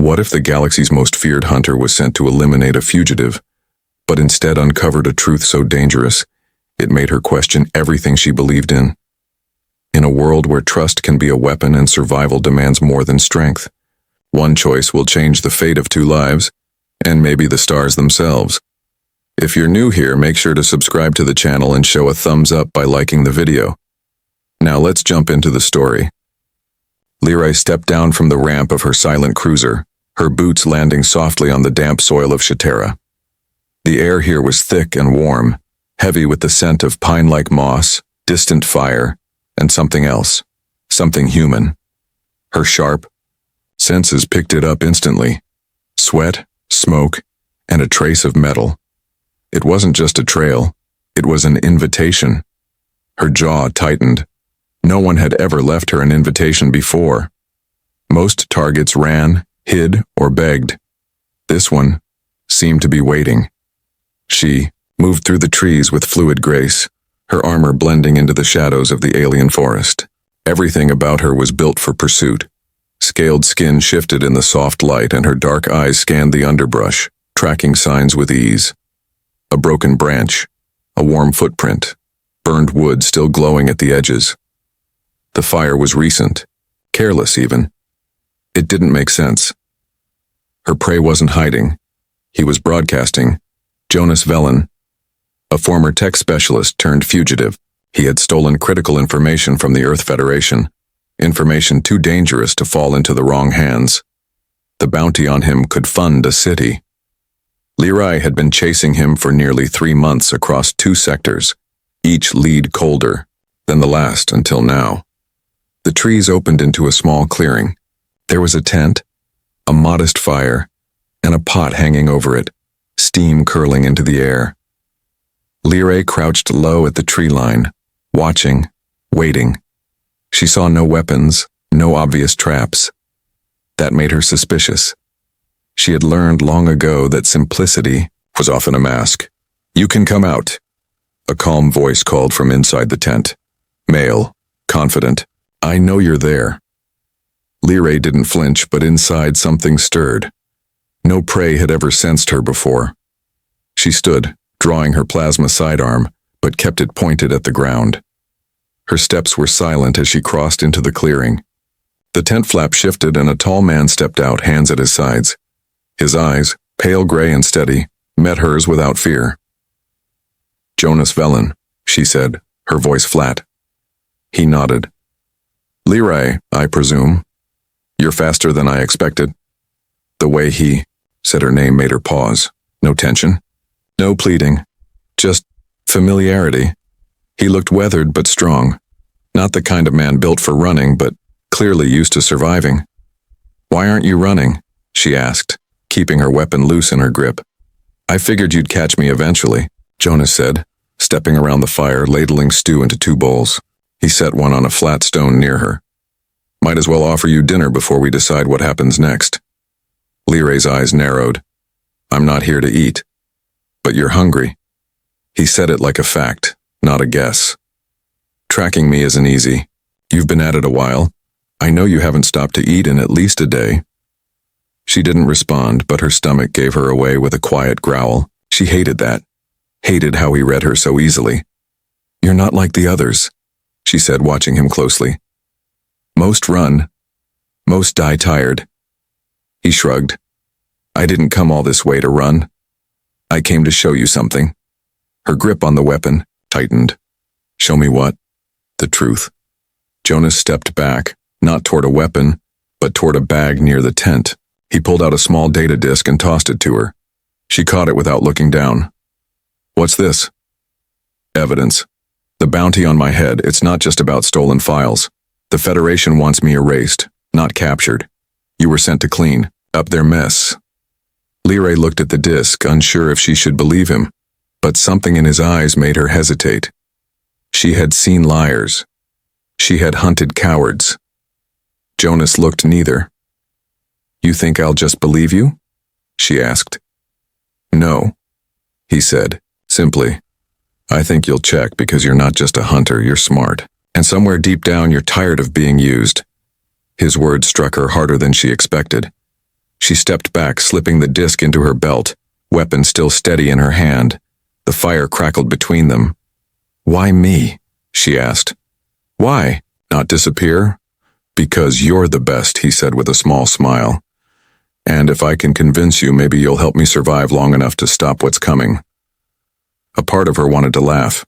What if the galaxy's most feared hunter was sent to eliminate a fugitive, but instead uncovered a truth so dangerous, it made her question everything she believed in? In a world where trust can be a weapon and survival demands more than strength, one choice will change the fate of two lives, and maybe the stars themselves. If you're new here, make sure to subscribe to the channel and show a thumbs up by liking the video. Now let's jump into the story. Lyrae stepped down from the ramp of her silent cruiser, her boots landing softly on the damp soil of Shatera. The air here was thick and warm, heavy with the scent of pine-like moss, distant fire, and something else, something human. Her sharp senses picked it up instantly. Sweat, smoke, and a trace of metal. It wasn't just a trail, it was an invitation. Her jaw tightened. No one had ever left her an invitation before. Most targets ran, hid, or begged. This one seemed to be waiting. She moved through the trees with fluid grace, her armor blending into the shadows of the alien forest. Everything about her was built for pursuit. Scaled skin shifted in the soft light, and her dark eyes scanned the underbrush, tracking signs with ease. A broken branch, a warm footprint, burned wood still glowing at the edges. The fire was recent, careless even. It didn't make sense. Her prey wasn't hiding. He was broadcasting. Jonas Velen, a former tech specialist turned fugitive. He had stolen critical information from the Earth Federation, information too dangerous to fall into the wrong hands. The bounty on him could fund a city. Lyrae had been chasing him for nearly 3 months across 2 sectors, each lead colder than the last until now. The trees opened into a small clearing. There was a tent, a modest fire, and a pot hanging over it, steam curling into the air. Lyrae crouched low at the tree line, watching, waiting. She saw no weapons, no obvious traps. That made her suspicious. She had learned long ago that simplicity was often a mask. "You can come out," a calm voice called from inside the tent. Male, confident. "I know you're there." Lyrae didn't flinch, but inside something stirred. No prey had ever sensed her before. She stood, drawing her plasma sidearm, but kept it pointed at the ground. Her steps were silent as she crossed into the clearing. The tent flap shifted and a tall man stepped out, hands at his sides. His eyes, pale gray and steady, met hers without fear. "Jonas Velen," she said, her voice flat. He nodded. "Lyrae, I presume. You're faster than I expected." The way he said her name made her pause. No tension, no pleading, just familiarity. He looked weathered but strong, not the kind of man built for running, but clearly used to surviving. "Why aren't you running?" she asked, keeping her weapon loose in her grip. "I figured you'd catch me eventually," Jonas said, stepping around the fire, ladling stew into 2 bowls. He set one on a flat stone near her. "Might as well offer you dinner before we decide what happens next." Lyrae's eyes narrowed. "I'm not here to eat." "But you're hungry." He said it like a fact, not a guess. "Tracking me isn't easy. You've been at it a while. I know you haven't stopped to eat in at least a day." She didn't respond, but her stomach gave her away with a quiet growl. She hated that. Hated how he read her so easily. "You're not like the others," she said, watching him closely. "Most run. Most die tired." He shrugged. "I didn't come all this way to run. I came to show you something." Her grip on the weapon tightened. "Show me what?" "The truth." Jonas stepped back, not toward a weapon, but toward a bag near the tent. He pulled out a small data disk and tossed it to her. She caught it without looking down. "What's this?" "Evidence. The bounty on my head, it's not just about stolen files. The Federation wants me erased, not captured. You were sent to clean up their mess." Lyrae looked at the disk, unsure if she should believe him, but something in his eyes made her hesitate. She had seen liars. She had hunted cowards. Jonas looked neither. "You think I'll just believe you?" she asked. "No," he said, simply. "I think you'll check because you're not just a hunter, you're smart. And somewhere deep down you're tired of being used." His words struck her harder than she expected. She stepped back, slipping the disc into her belt, weapon still steady in her hand. The fire crackled between them. "Why me?" she asked. "Why? Not disappear?" "Because you're the best," he said with a small smile. "And if I can convince you, maybe you'll help me survive long enough to stop what's coming." A part of her wanted to laugh.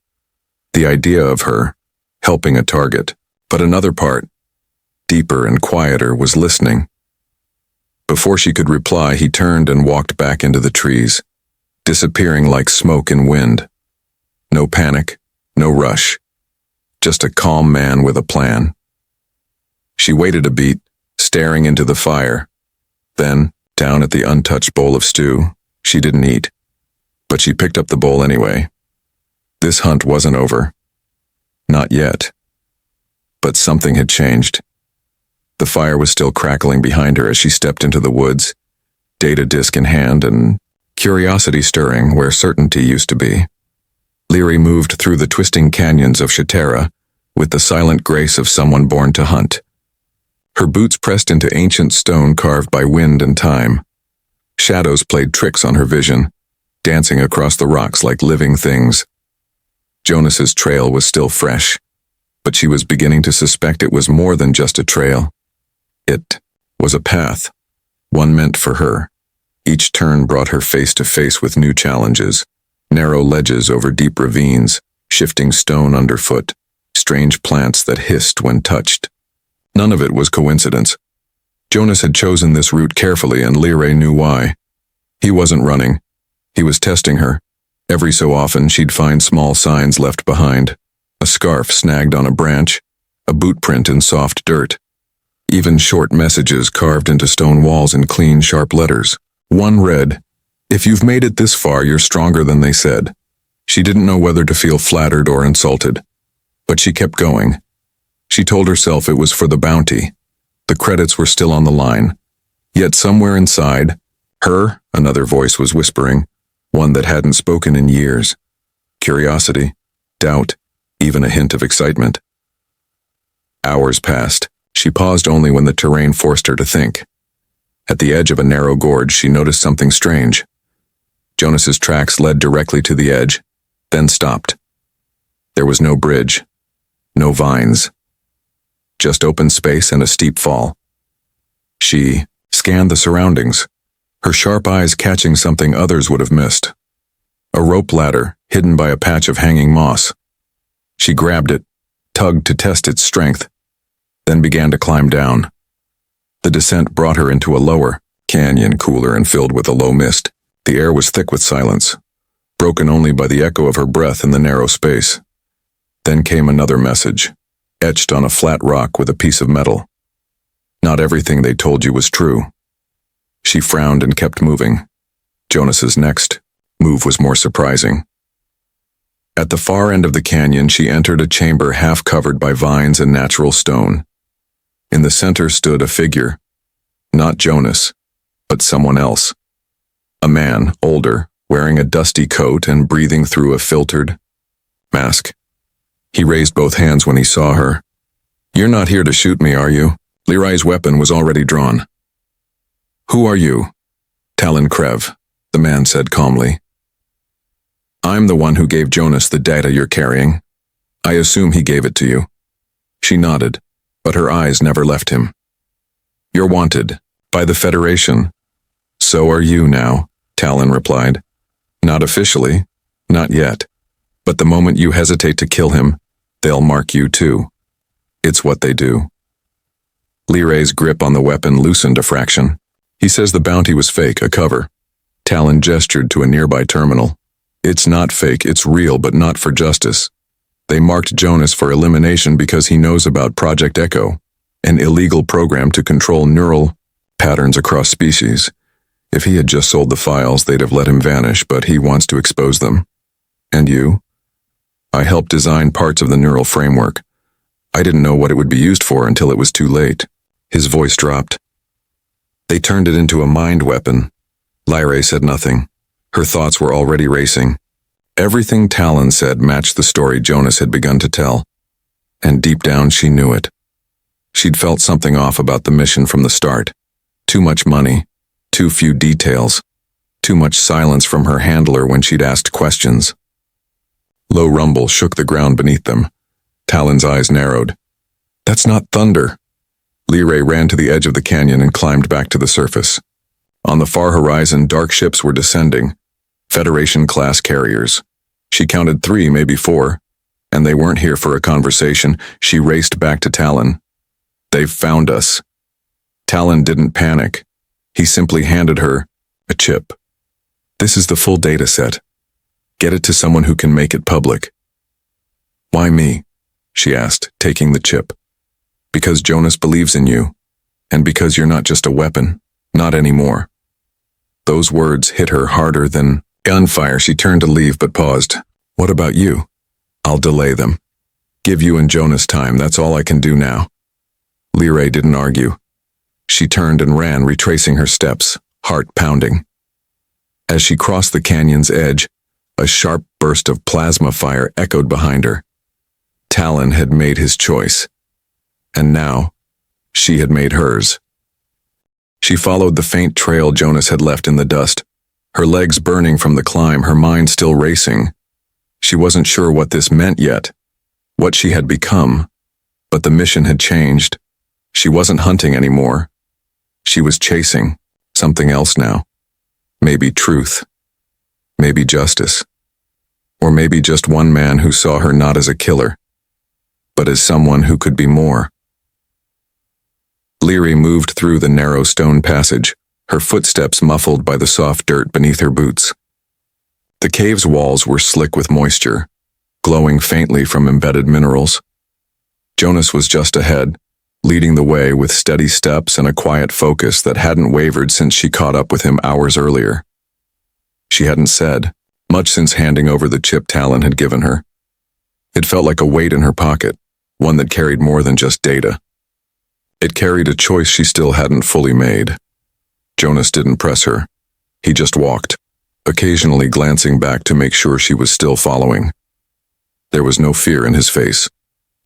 The idea of her helping a target. But another part, deeper and quieter, was listening. Before she could reply, he turned and walked back into the trees, disappearing like smoke in wind. No panic, no rush. Just a calm man with a plan. She waited a beat, staring into the fire. Then, down at the untouched bowl of stew, she didn't eat. But she picked up the bowl anyway. This hunt wasn't over. Not yet. But something had changed. The fire was still crackling behind her as she stepped into the woods, data disk in hand and curiosity stirring where certainty used to be. Leary moved through the twisting canyons of Shatera with the silent grace of someone born to hunt. Her boots pressed into ancient stone carved by wind and time. Shadows played tricks on her vision, dancing across the rocks like living things. Jonas's trail was still fresh, but she was beginning to suspect it was more than just a trail. It was a path, one meant for her. Each turn brought her face to face with new challenges, narrow ledges over deep ravines, shifting stone underfoot, strange plants that hissed when touched. None of it was coincidence. Jonas had chosen this route carefully, and Leary knew why. He wasn't running. He was testing her. Every so often, she'd find small signs left behind. A scarf snagged on a branch, a boot print in soft dirt. Even short messages carved into stone walls in clean, sharp letters. One read, "If you've made it this far, you're stronger than they said." She didn't know whether to feel flattered or insulted. But she kept going. She told herself it was for the bounty. The credits were still on the line. Yet somewhere inside, her, another voice was whispering, one that hadn't spoken in years. Curiosity, doubt, even a hint of excitement. Hours passed. She paused only when the terrain forced her to think. At the edge of a narrow gorge, she noticed something strange. Jonas's tracks led directly to the edge, then stopped. There was no bridge, no vines. Just open space and a steep fall. She scanned the surroundings, her sharp eyes catching something others would have missed. A rope ladder hidden by a patch of hanging moss. She grabbed it, tugged to test its strength, then began to climb down. The descent brought her into a lower canyon, cooler and filled with a low mist. The air was thick with silence, broken only by the echo of her breath in the narrow space. Then came another message, etched on a flat rock with a piece of metal. Not everything they told you was true. She frowned and kept moving. Jonas's next move was more surprising. At the far end of the canyon, she entered a chamber half covered by vines and natural stone. In the center stood a figure, not Jonas, but someone else. A man, older, wearing a dusty coat and breathing through a filtered mask. He raised both hands when he saw her. "You're not here to shoot me, are you?" Leary's weapon was already drawn. "Who are you?" "Talon Krev," the man said calmly. "I'm the one who gave Jonas the data you're carrying. I assume he gave it to you." She nodded, but her eyes never left him. "You're wanted, by the Federation." "So are you now," Talon replied. "Not officially, not yet. But the moment you hesitate to kill him, they'll mark you too. It's what they do." Leary's grip on the weapon loosened a fraction. "He says the bounty was fake, a cover." Talon gestured to a nearby terminal. "It's not fake, it's real, but not for justice. They marked Jonas for elimination because he knows about Project Echo, an illegal program to control neural patterns across species. If he had just sold the files, they'd have let him vanish, but he wants to expose them. And you?" "I helped design parts of the neural framework. I didn't know what it would be used for until it was too late." His voice dropped. "They turned it into a mind weapon." Leary said nothing. Her thoughts were already racing. Everything Talon said matched the story Jonas had begun to tell. And deep down she knew it. She'd felt something off about the mission from the start. Too much money, Too few details. Too much silence from her handler when she'd asked questions. Low rumble shook the ground beneath them. Talon's eyes narrowed. That's not thunder. Leray ran to the edge of the canyon and climbed back to the surface. On the far horizon, dark ships were descending. Federation-class carriers. She counted 3, maybe 4. And they weren't here for a conversation. She raced back to Talon. They've found us. Talon didn't panic. He simply handed her a chip. This is the full data set. Get it to someone who can make it public. Why me? She asked, taking the chip. Because Jonas believes in you. And because you're not just a weapon. Not anymore. Those words hit her harder than gunfire. She turned to leave but paused. What about you? I'll delay them. Give you and Jonas time, that's all I can do now. Leray didn't argue. She turned and ran, retracing her steps, heart pounding. As she crossed the canyon's edge, a sharp burst of plasma fire echoed behind her. Talon had made his choice. And now, she had made hers. She followed the faint trail Jonas had left in the dust, her legs burning from the climb, her mind still racing. She wasn't sure what this meant yet, what she had become, but the mission had changed. She wasn't hunting anymore. She was chasing something else now. Maybe truth. Maybe justice. Or maybe just one man who saw her not as a killer, but as someone who could be more. Leary moved through the narrow stone passage, her footsteps muffled by the soft dirt beneath her boots. The cave's walls were slick with moisture, glowing faintly from embedded minerals. Jonas was just ahead, leading the way with steady steps and a quiet focus that hadn't wavered since she caught up with him hours earlier. She hadn't said much since handing over the chip Talon had given her. It felt like a weight in her pocket, one that carried more than just data. It carried a choice she still hadn't fully made. Jonas didn't press her. He just walked, occasionally glancing back to make sure she was still following. There was no fear in his face,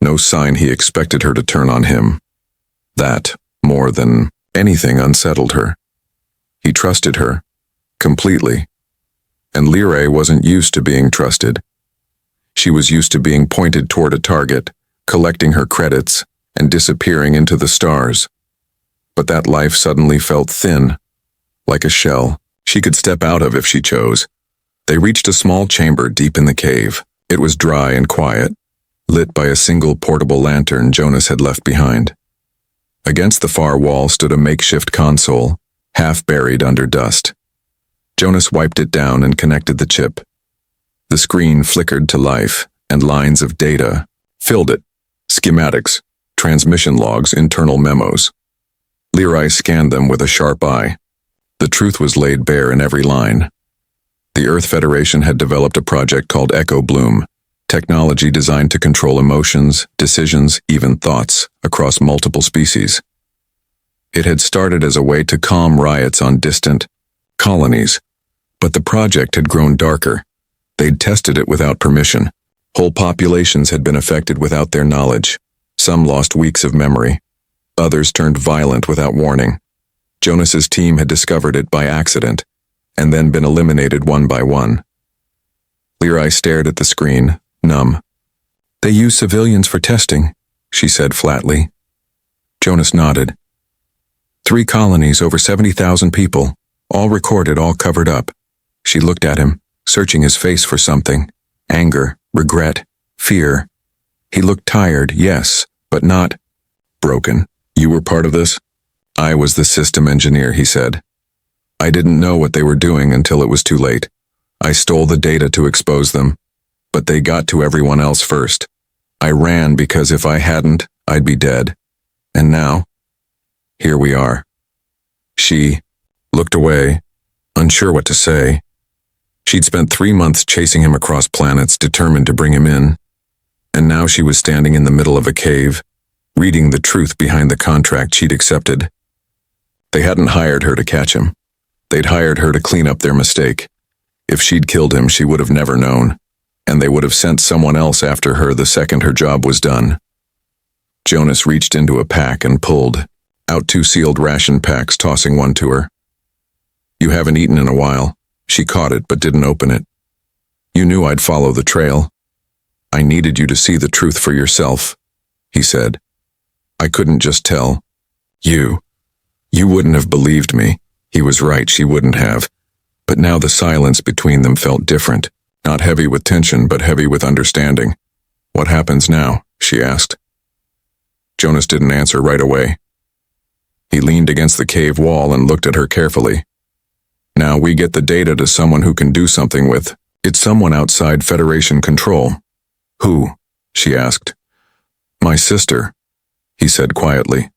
no sign he expected her to turn on him. That, more than anything, unsettled her. He trusted her, completely. And Leray wasn't used to being trusted. She was used to being pointed toward a target, collecting her credits, and disappearing into the stars. But that life suddenly felt thin, like a shell she could step out of if she chose. They reached a small chamber deep in the cave. It was dry and quiet, lit by a single portable lantern Jonas had left behind. Against the far wall stood a makeshift console, half buried under dust. Jonas wiped it down and connected the chip. The screen flickered to life, and lines of data filled it. Schematics, transmission logs, internal memos. Leary scanned them with a sharp eye. The truth was laid bare in every line. The Earth Federation had developed a project called Echo Bloom, technology designed to control emotions, decisions, even thoughts, across multiple species. It had started as a way to calm riots on distant colonies, but the project had grown darker. They'd tested it without permission. Whole populations had been affected without their knowledge. Some lost weeks of memory. Others turned violent without warning. Jonas's team had discovered it by accident, and then been eliminated one by one. Leary stared at the screen, numb. They use civilians for testing, she said flatly. Jonas nodded. 3 colonies, over 70,000 people, all recorded, all covered up. She looked at him, searching his face for something. Anger, regret, fear. He looked tired, yes, but not broken. You were part of this? I was the system engineer, he said. I didn't know what they were doing until it was too late. I stole the data to expose them, but they got to everyone else first. I ran because if I hadn't, I'd be dead. And now, here we are. She looked away, unsure what to say. She'd spent 3 months chasing him across planets, determined to bring him in. And now she was standing in the middle of a cave, reading the truth behind the contract she'd accepted. They hadn't hired her to catch him. They'd hired her to clean up their mistake. If she'd killed him, she would have never known, and they would have sent someone else after her the second her job was done. Jonas reached into a pack and pulled out 2 sealed ration packs, tossing one to her. You haven't eaten in a while. She caught it but didn't open it. You knew I'd follow the trail. I needed you to see the truth for yourself, he said. I couldn't just tell. You wouldn't have believed me. He was right, she wouldn't have. But now the silence between them felt different, not heavy with tension, but heavy with understanding. What happens now? She asked. Jonas didn't answer right away. He leaned against the cave wall and looked at her carefully. Now we get the data to someone who can do something with. It's someone outside Federation control. Who? She asked. My sister, he said quietly.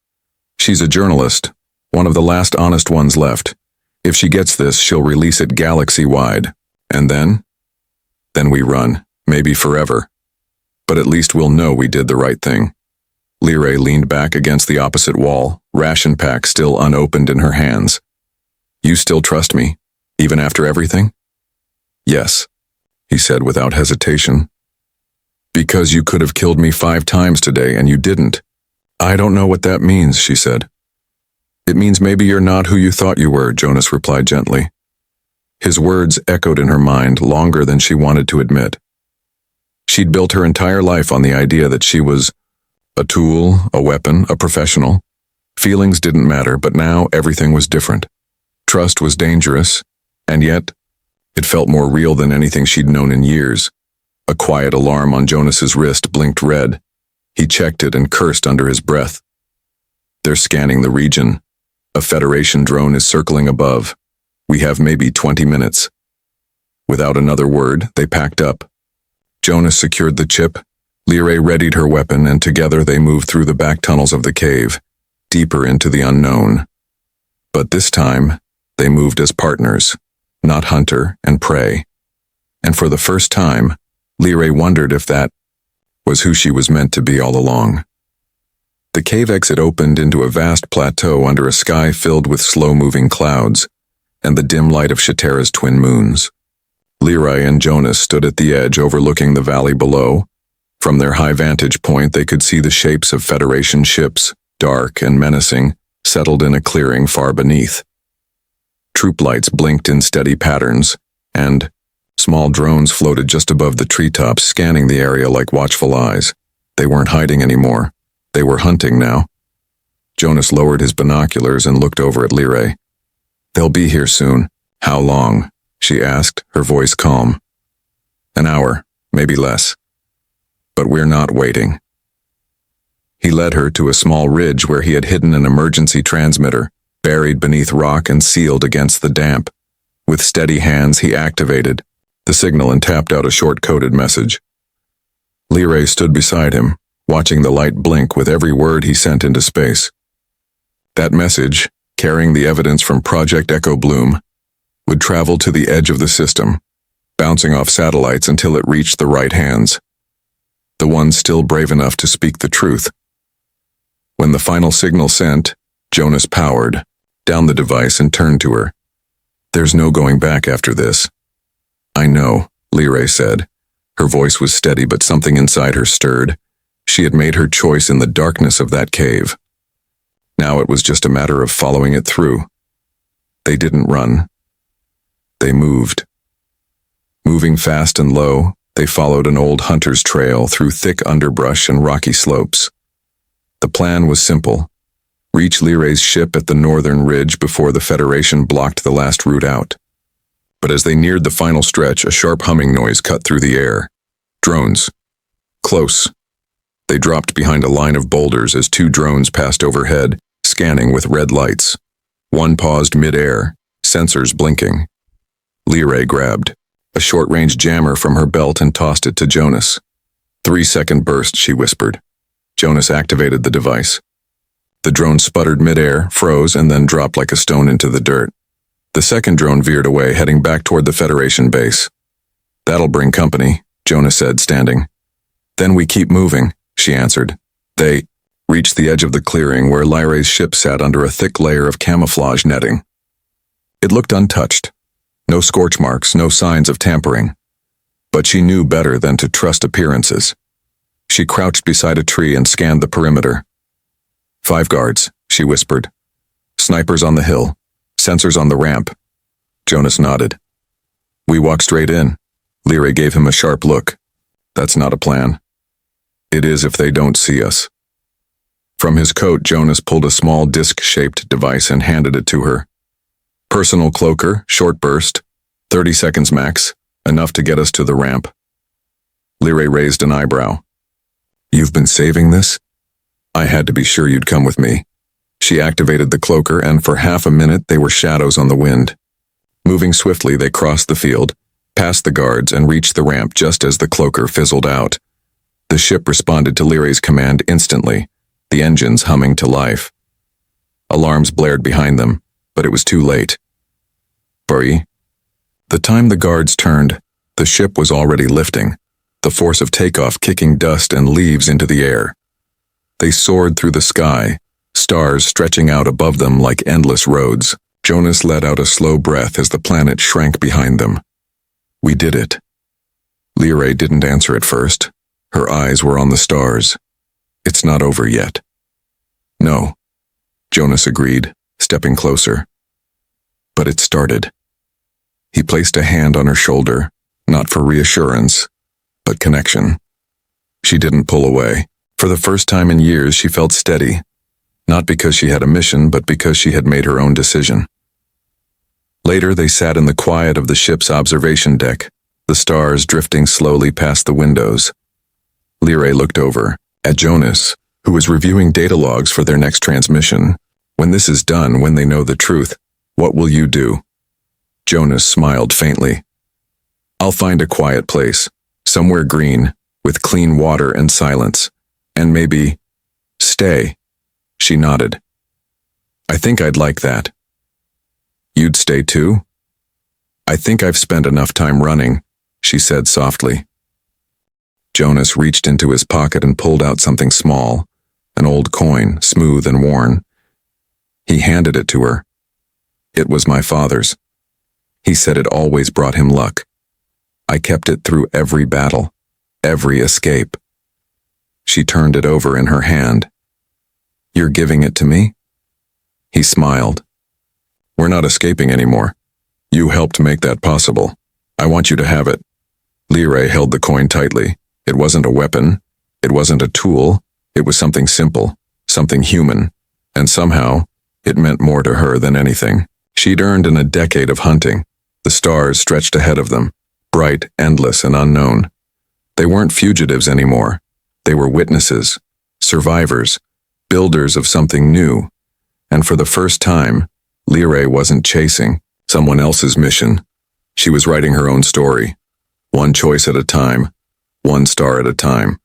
She's a journalist, one of the last honest ones left. If she gets this, she'll release it galaxy-wide. And then? Then we run, maybe forever. But at least we'll know we did the right thing. Lyrae leaned back against the opposite wall, ration pack still unopened in her hands. You still trust me, even after everything? Yes, he said without hesitation. Because you could have killed me 5 times today and you didn't. I don't know what that means, she said. It means maybe you're not who you thought you were, Jonas replied gently. His words echoed in her mind longer than she wanted to admit. She'd built her entire life on the idea that she was a tool, a weapon, a professional. Feelings didn't matter, but now everything was different. Trust was dangerous, and yet it felt more real than anything she'd known in years. A quiet alarm on Jonas's wrist blinked red. He checked it and cursed under his breath. They're scanning the region. A Federation drone is circling above. We have maybe 20 minutes. Without another word, they packed up. Jonas secured the chip. Lyrae readied her weapon, and together they moved through the back tunnels of the cave, deeper into the unknown. But this time, they moved as partners, not hunter and prey. And for the first time, Lyrae wondered if that was who she was meant to be all along. The cave exit opened into a vast plateau under a sky filled with slow-moving clouds and the dim light of Shatera's twin moons. Lyrae and Jonas stood at the edge overlooking the valley below. From their high vantage point, they could see the shapes of Federation ships, dark and menacing, settled in a clearing far beneath. Troop lights blinked in steady patterns, and small drones floated just above the treetops, scanning the area like watchful eyes. They weren't hiding anymore. They were hunting now. Jonas lowered his binoculars and looked over at Lyrae. They'll be here soon. How long? She asked, her voice calm. An hour, maybe less. But we're not waiting. He led her to a small ridge where he had hidden an emergency transmitter, buried beneath rock and sealed against the damp. With steady hands, he activated the signal and tapped out a short-coded message. Lyrae stood beside him, watching the light blink with every word he sent into space. That message, carrying the evidence from Project Echo Bloom, would travel to the edge of the system, bouncing off satellites until it reached the right hands. The ones still brave enough to speak the truth. When the final signal sent, Jonas powered down the device and turned to her. There's no going back after this. I know, Lyrae said. Her voice was steady, but something inside her stirred. She had made her choice in the darkness of that cave. Now it was just a matter of following it through. They didn't run. They moved. Moving fast and low, they followed an old hunter's trail through thick underbrush and rocky slopes. The plan was simple. Reach Lyrae's ship at the northern ridge before the Federation blocked the last route out. But as they neared the final stretch, a sharp humming noise cut through the air. Drones. Close. They dropped behind a line of boulders as 2 drones passed overhead, scanning with red lights. One paused mid-air, sensors blinking. Lyrae grabbed a short-range jammer from her belt and tossed it to Jonas. 3-second burst, she whispered. Jonas activated the device. The drone sputtered mid-air, froze, and then dropped like a stone into the dirt. The second drone veered away, heading back toward the Federation base. That'll bring company, Jonas said, standing. Then we keep moving, she answered. They reached the edge of the clearing where Lyrae's ship sat under a thick layer of camouflage netting. It looked untouched. No scorch marks, no signs of tampering. But she knew better than to trust appearances. She crouched beside a tree and scanned the perimeter. 5 guards, she whispered. Snipers on the hill, sensors on the ramp, Jonas nodded. We walk straight in. Lyra gave him a sharp look. That's not a plan. It is if they don't see us. From his coat, Jonas pulled a small disc-shaped device and handed it to her. Personal cloaker, short burst, 30 seconds max, enough to get us to the ramp. Lyra raised an eyebrow. You've been saving this? I had to be sure you'd come with me. She activated the cloaker, and for half a minute they were shadows on the wind. Moving swiftly, they crossed the field, past the guards, and reached the ramp just as the cloaker fizzled out. The ship responded to Lyra's command instantly, the engines humming to life. Alarms blared behind them, but it was too late. By the time the guards turned, the ship was already lifting, the force of takeoff kicking dust and leaves into the air. They soared through the sky, stars stretching out above them like endless roads. Jonas let out a slow breath as the planet shrank behind them. We did it. Lyra didn't answer at first. Her eyes were on the stars. It's not over yet. No, Jonas agreed, stepping closer. But it started. He placed a hand on her shoulder, not for reassurance, but connection. She didn't pull away. For the first time in years, she felt steady, not because she had a mission, but because she had made her own decision. Later, they sat in the quiet of the ship's observation deck, the stars drifting slowly past the windows. Lyra looked over at Jonas, who was reviewing data logs for their next transmission. When this is done, when they know the truth, what will you do? Jonas smiled faintly. I'll find a quiet place, somewhere green, with clean water and silence, and maybe stay. She nodded. I think I'd like that. You'd stay too? I think I've spent enough time running, she said softly. Jonas reached into his pocket and pulled out something small, an old coin, smooth and worn. He handed it to her. It was my father's. He said it always brought him luck. I kept it through every battle, every escape. She turned it over in her hand. You're giving it to me? He smiled. We're not escaping anymore. You helped make that possible. I want you to have it. Lyra held the coin tightly. It wasn't a weapon. It wasn't a tool. It was something simple, something human. And somehow, it meant more to her than anything. She'd earned in a decade of hunting. The stars stretched ahead of them, bright, endless, and unknown. They weren't fugitives anymore. They were witnesses, survivors, builders of something new. And for the first time, Lyra wasn't chasing someone else's mission. She was writing her own story, one choice at a time, one star at a time.